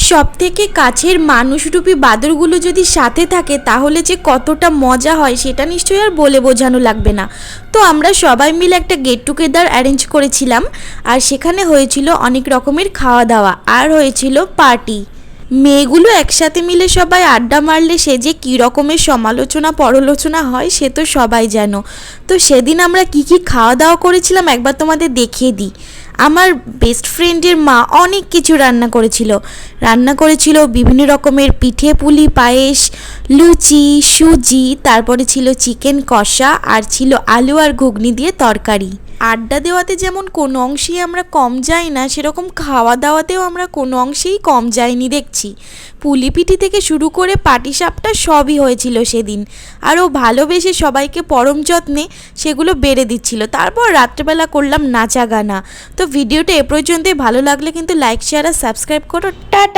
সবথেকে কাছের মানুষরূপী বাদরগুলো যদি সাথে থাকে তাহলে যে কতটা মজা হয় সেটা নিশ্চয়ই আর বলে বোঝানো লাগবে না। তো আমরা সবাই মিলে একটা গেট টুগেদার অ্যারেঞ্জ করেছিলাম, আর সেখানে হয়েছিল অনেক রকমের খাওয়া দাওয়া আর হয়েছিল পার্টি। মেয়েগুলো একসাথে মিলে সবাই আড্ডা মারলে সে যে কী রকমের সমালোচনা পরলোচনা হয় সে তো সবাই জানো। তো সেদিন আমরা কি কি খাওয়া দাওয়া করেছিলাম একবার তোমাদের দেখিয়ে দিই। আমার বেস্ট ফ্রেন্ডের মা অনেক কিছু রান্না করেছিল বিভিন্ন রকমের পিঠে পুলি পায়েস, লুচি, সুজি, তারপরে ছিল চিকেন কষা আর ছিল আলু আর ঘুগনি দিয়ে তরকারি। আড্ডা দেওয়াতে যেমন কোনো অংশেই আমরা কম যাই না, সেরকম খাওয়া দাওয়াতেও আমরা কোনো অংশেই কম যাইনি দেখছি। পুলি পিঠি থেকে শুরু করে পাটিসাপটা সবই হয়েছিল সেদিন, আর ও ভালোবেসে সবাইকে পরম যত্নে সেগুলো বেড়ে দিচ্ছিল। তারপর রাত্রেবেলা করলাম নাচা গানা। তো ভিডিওটা এ পর্যন্তই, ভালো লাগলে কিন্তু লাইক শেয়ার আর সাবস্ক্রাইব করো। টাটা।